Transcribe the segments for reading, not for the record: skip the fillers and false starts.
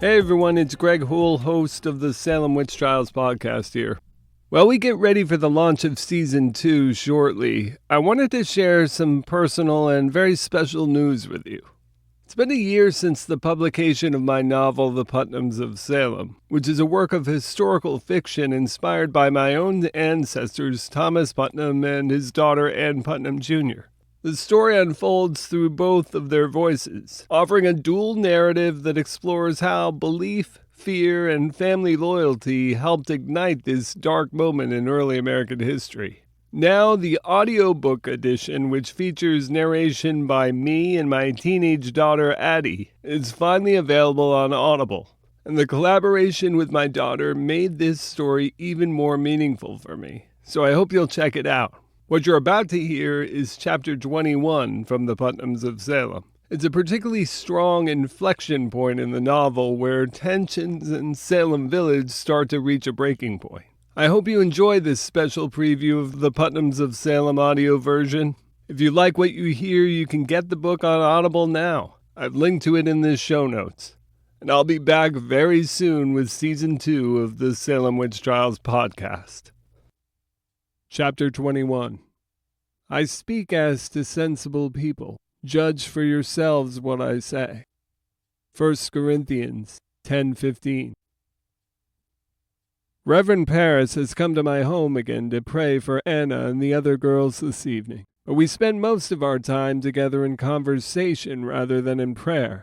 Hey everyone, it's Greg Houle, host of the Salem Witch Trials Podcast here. While we get ready for the launch of Season 2 shortly, I wanted to share some personal and very special news with you. It's been a year since the publication of my novel, The Putnams of Salem, which is a work of historical fiction inspired by my own ancestors, Thomas Putnam and his daughter, Anne Putnam Jr. The story unfolds through both of their voices, offering a dual narrative that explores how belief, fear, and family loyalty helped ignite this dark moment in early American history. Now, the audiobook edition, which features narration by me and my teenage daughter, Addy, is finally available on Audible. And the collaboration with my daughter made this story even more meaningful for me. So I hope you'll check it out. What you're about to hear is Chapter 21 from the Putnams of Salem. It's a particularly strong inflection point in the novel where tensions in Salem Village start to reach a breaking point. I hope you enjoy this special preview of the Putnams of Salem audio version. If you like what you hear, you can get the book on Audible now. I've linked to it in the show notes. And I'll be back very soon with Season 2 of the Salem Witch Trials Podcast. Chapter 21. I speak as to sensible people. Judge for yourselves what I say. 1 Corinthians 10:15. Reverend Paris has come to my home again to pray for Anna and the other girls this evening. But we spend most of our time together in conversation rather than in prayer.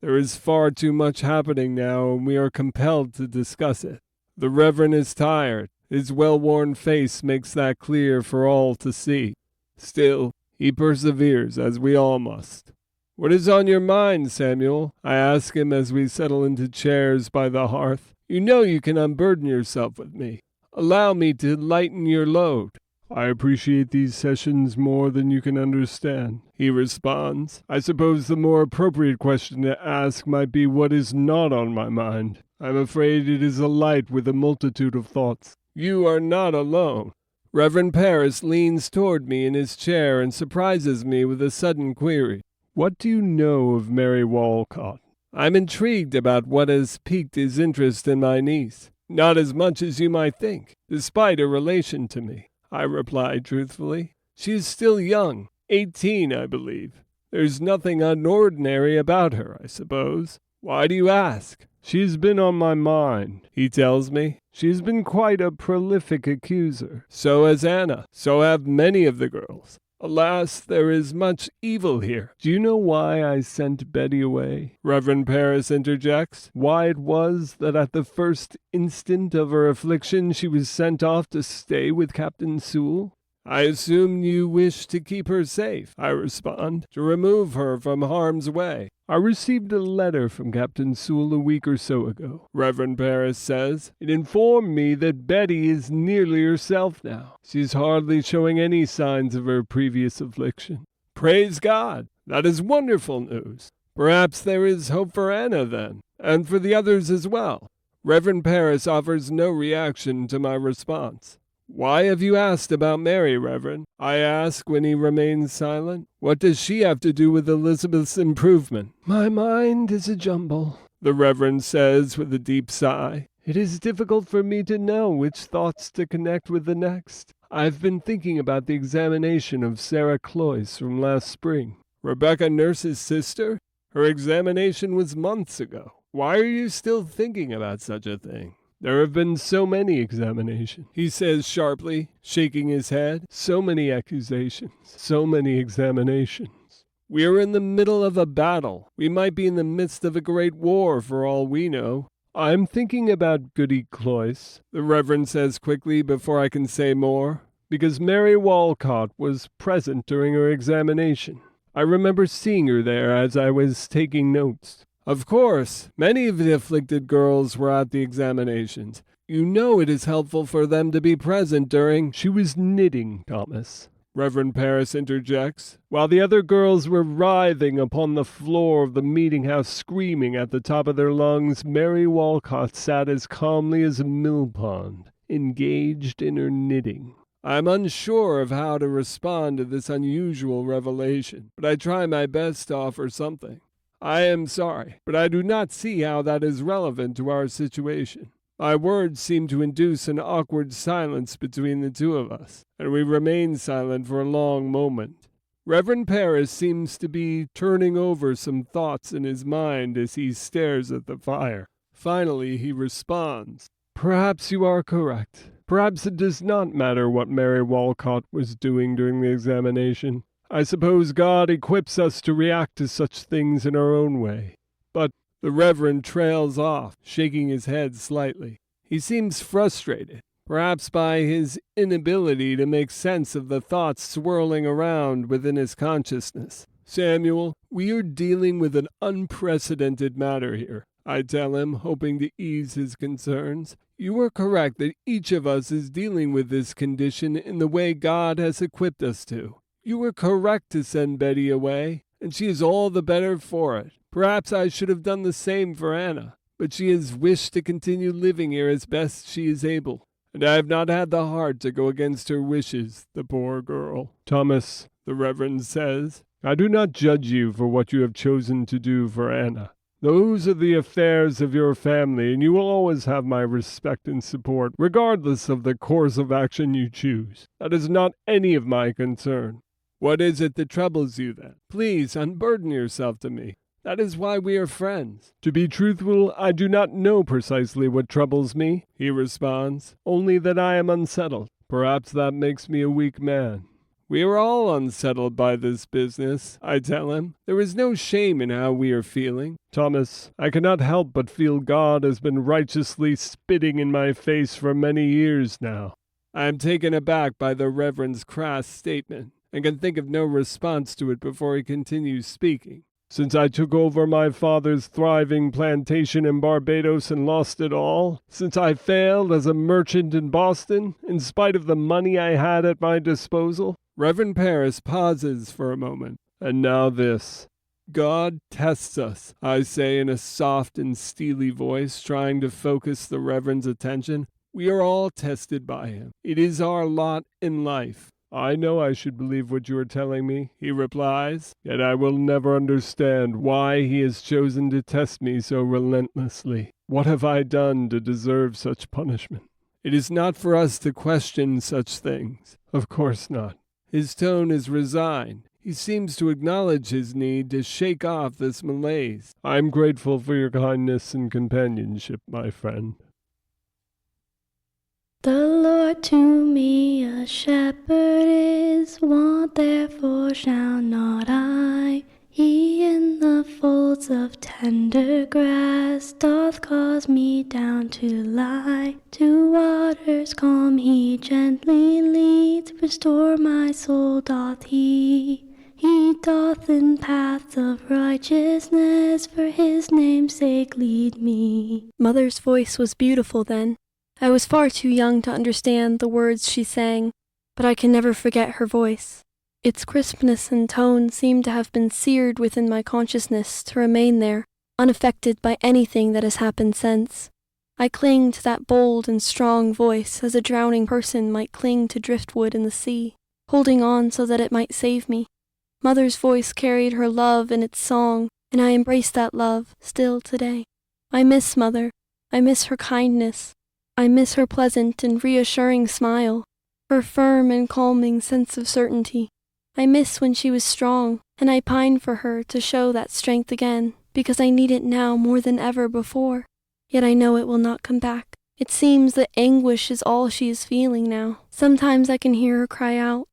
There is far too much happening now, and we are compelled to discuss it. The Reverend is tired. His well-worn face makes that clear for all to see. Still, he perseveres, as we all must. "What is on your mind, Samuel?" I ask him as we settle into chairs by the hearth. "You know you can unburden yourself with me. Allow me to lighten your load." "I appreciate these sessions more than you can understand," he responds. "I suppose the more appropriate question to ask might be what is not on my mind. I'm afraid it is a light with a multitude of thoughts." "You are not alone." Reverend Paris leans toward me in his chair and surprises me with a sudden query. "What do you know of Mary Walcott?" I'm intrigued about what has piqued his interest in my niece. "Not as much as you might think, despite her relation to me," I replied truthfully. "She is still young, 18, I believe. There's nothing unordinary about her, I suppose. Why do you ask?" "She's been on my mind," he tells me. "She's been quite a prolific accuser. So has Anna. So have many of the girls. Alas, there is much evil here." "Do you know why I sent Betty away?" Reverend Paris interjects. "Why it was that at the first instant of her affliction she was sent off to stay with Captain Sewell?" "I assume you wish to keep her safe," I respond, "to remove her from harm's way." "I received a letter from Captain Sewell a week or so ago," Reverend Paris says. "It informed me that Betty is nearly herself now. She's hardly showing any signs of her previous affliction." "Praise God! That is wonderful news. Perhaps there is hope for Anna then, and for the others as well." Reverend Paris offers no reaction to my response. "Why have you asked about Mary, Reverend?" I ask when he remains silent. "What does she have to do with Elizabeth's improvement?" "My mind is a jumble," the Reverend says with a deep sigh. "It is difficult for me to know which thoughts to connect with the next. I've been thinking about the examination of Sarah Cloyce from last spring." "Rebecca Nurse's sister? Her examination was months ago. Why are you still thinking about such a thing?" "There have been so many examinations," he says sharply, shaking his head. "So many accusations, so many examinations. We are in the middle of a battle. We might be in the midst of a great war for all we know." "I'm thinking about Goody Cloyce," the Reverend says quickly before I can say more, "because Mary Walcott was present during her examination. I remember seeing her there as I was taking notes." "Of course, many of the afflicted girls were at the examinations. You know it is helpful for them to be present during—" "She was knitting, Thomas," Reverend Paris interjects, "while the other girls were writhing upon the floor of the meeting-house screaming at the top of their lungs. Mary Walcott sat as calmly as a mill-pond, engaged in her knitting." I'm unsure of how to respond to this unusual revelation, but I try my best to offer something. I am sorry, but I do not see how that is relevant to our situation. My words seem to induce an awkward silence between the two of us, and we remain silent for a long moment. Reverend Parris seems to be turning over some thoughts in his mind as he stares at the fire. Finally, he responds, "Perhaps you are correct. Perhaps it does not matter what Mary Walcott was doing during the examination. I suppose God equips us to react to such things in our own way." But the Reverend trails off, shaking his head slightly. He seems frustrated, perhaps by his inability to make sense of the thoughts swirling around within his consciousness. "Samuel, we are dealing with an unprecedented matter here," I tell him, hoping to ease his concerns. "You are correct that each of us is dealing with this condition in the way God has equipped us to. You were correct to send Betty away, and she is all the better for it. Perhaps I should have done the same for Anna, but she has wished to continue living here as best she is able, and I have not had the heart to go against her wishes, the poor girl." "Thomas," the Reverend says, "I do not judge you for what you have chosen to do for Anna. Those are the affairs of your family, and you will always have my respect and support, regardless of the course of action you choose. That is not any of my concern." "What is it that troubles you, then? Please unburden yourself to me. That is why we are friends." "To be truthful, I do not know precisely what troubles me," he responds, "only that I am unsettled. Perhaps that makes me a weak man." "We are all unsettled by this business," I tell him. "There is no shame in how we are feeling." "Thomas, I cannot help but feel God has been righteously spitting in my face for many years now." I am taken aback by the Reverend's crass statement, and can think of no response to it before he continues speaking. "Since I took over my father's thriving plantation in Barbados and lost it all, since I failed as a merchant in Boston, in spite of the money I had at my disposal." Reverend Parris pauses for a moment. "And now this. God tests us," I say in a soft and steely voice, trying to focus the Reverend's attention. "We are all tested by him. It is our lot in life." "I know I should believe what you are telling me," he replies, "yet I will never understand why he has chosen to test me so relentlessly. What have I done to deserve such punishment?" "It is not for us to question such things." "Of course not." His tone is resigned. He seems to acknowledge his need to shake off this malaise. "I am grateful for your kindness and companionship, my friend." The Lord to me a shepherd is, want therefore shall not I. He in the folds of tender grass doth cause me down to lie. To waters calm he gently leads, restore my soul doth he. He doth in paths of righteousness, for his name's sake lead me. Mother's voice was beautiful then. I was far too young to understand the words she sang, but I can never forget her voice. Its crispness and tone seemed to have been seared within my consciousness to remain there, unaffected by anything that has happened since. I cling to that bold and strong voice as a drowning person might cling to driftwood in the sea, holding on so that it might save me. Mother's voice carried her love in its song, and I embrace that love still today. I miss Mother. I miss her kindness. I miss her pleasant and reassuring smile, her firm and calming sense of certainty. I miss when she was strong, and I pine for her to show that strength again, because I need it now more than ever before. Yet I know it will not come back. It seems that anguish is all she is feeling now. Sometimes I can hear her cry out.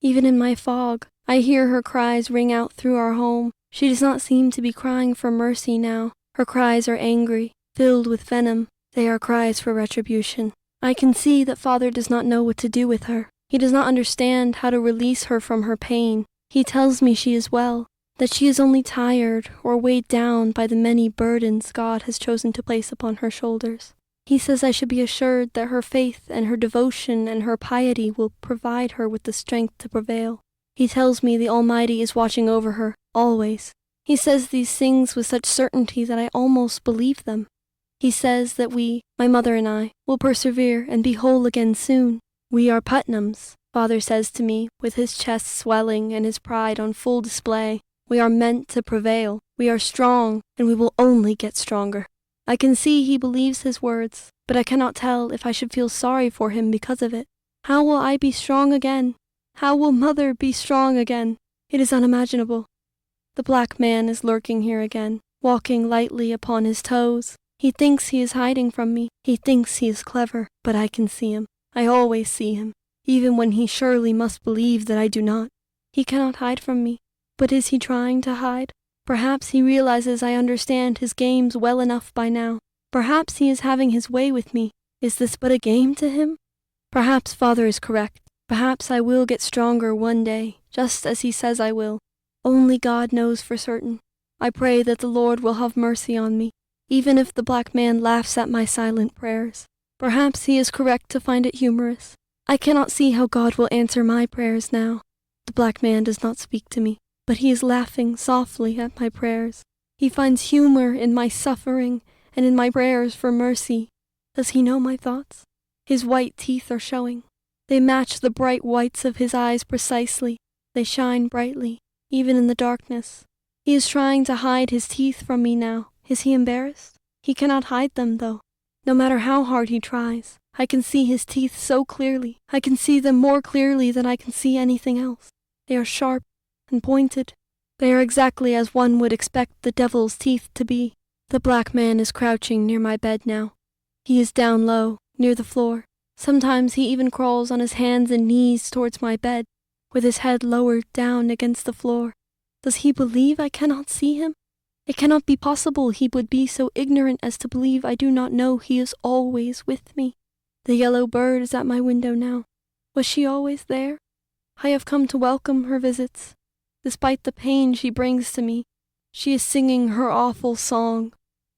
Even in my fog, I hear her cries ring out through our home. She does not seem to be crying for mercy now. Her cries are angry, filled with venom. They are cries for retribution. I can see that Father does not know what to do with her. He does not understand how to release her from her pain. He tells me she is well, that she is only tired or weighed down by the many burdens God has chosen to place upon her shoulders. He says I should be assured that her faith and her devotion and her piety will provide her with the strength to prevail. He tells me the Almighty is watching over her, always. He says these things with such certainty that I almost believe them. He says that we, my mother and I, will persevere and be whole again soon. "We are Putnams," Father says to me, with his chest swelling and his pride on full display. We are meant to prevail. We are strong, and we will only get stronger. I can see he believes his words, but I cannot tell if I should feel sorry for him because of it. How will I be strong again? How will Mother be strong again? It is unimaginable. The black man is lurking here again, walking lightly upon his toes. He thinks he is hiding from me. He thinks he is clever, but I can see him. I always see him, even when he surely must believe that I do not. He cannot hide from me. But is he trying to hide? Perhaps he realizes I understand his games well enough by now. Perhaps he is having his way with me. Is this but a game to him? Perhaps Father is correct. Perhaps I will get stronger one day, just as he says I will. Only God knows for certain. I pray that the Lord will have mercy on me, even if the black man laughs at my silent prayers. Perhaps he is correct to find it humorous. I cannot see how God will answer my prayers now. The black man does not speak to me, but he is laughing softly at my prayers. He finds humor in my suffering and in my prayers for mercy. Does he know my thoughts? His white teeth are showing. They match the bright whites of his eyes precisely. They shine brightly, even in the darkness. He is trying to hide his teeth from me now. Is he embarrassed? He cannot hide them, though. No matter how hard he tries, I can see his teeth so clearly. I can see them more clearly than I can see anything else. They are sharp and pointed. They are exactly as one would expect the devil's teeth to be. The black man is crouching near my bed now. He is down low, near the floor. Sometimes he even crawls on his hands and knees towards my bed, with his head lowered down against the floor. Does he believe I cannot see him? It cannot be possible he would be so ignorant as to believe I do not know he is always with me. The yellow bird is at my window now. Was she always there? I have come to welcome her visits. Despite the pain she brings to me, she is singing her awful song.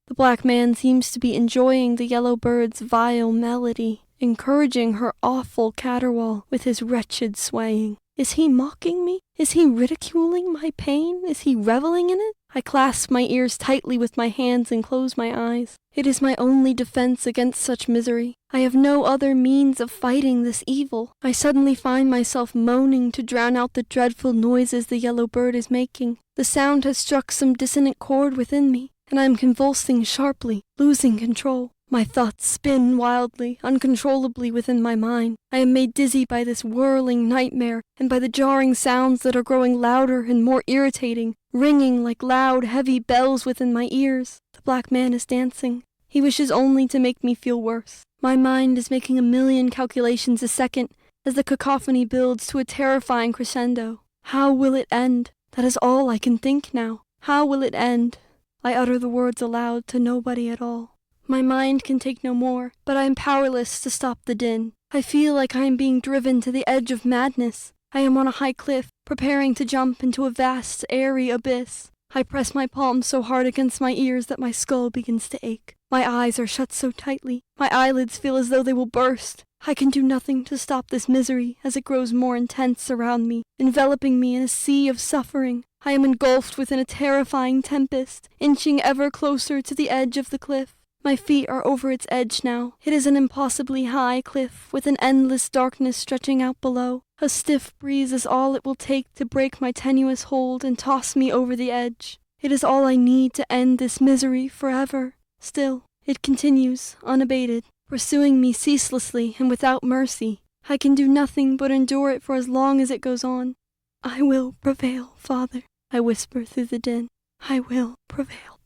The black man seems to be enjoying the yellow bird's vile melody, encouraging her awful caterwaul with his wretched swaying. Is he mocking me? Is he ridiculing my pain? Is he reveling in it? I clasp my ears tightly with my hands and close my eyes. It is my only defense against such misery. I have no other means of fighting this evil. I suddenly find myself moaning to drown out the dreadful noises the yellow bird is making. The sound has struck some dissonant chord within me, and I am convulsing sharply, losing control. My thoughts spin wildly, uncontrollably within my mind. I am made dizzy by this whirling nightmare, and by the jarring sounds that are growing louder and more irritating, ringing like loud, heavy bells within my ears. The black man is dancing. He wishes only to make me feel worse. My mind is making a million calculations a second as the cacophony builds to a terrifying crescendo. How will it end? That is all I can think now. How will it end? I utter the words aloud to nobody at all. My mind can take no more, but I am powerless to stop the din. I feel like I am being driven to the edge of madness. I am on a high cliff, preparing to jump into a vast, airy abyss. I press my palms so hard against my ears that my skull begins to ache. My eyes are shut so tightly. My eyelids feel as though they will burst. I can do nothing to stop this misery as it grows more intense around me, enveloping me in a sea of suffering. I am engulfed within a terrifying tempest, inching ever closer to the edge of the cliff. My feet are over its edge now. It is an impossibly high cliff, with an endless darkness stretching out below. A stiff breeze is all it will take to break my tenuous hold and toss me over the edge. It is all I need to end this misery forever. Still, it continues, unabated, pursuing me ceaselessly and without mercy. I can do nothing but endure it for as long as it goes on. I will prevail, Father, I whisper through the din. I will prevail.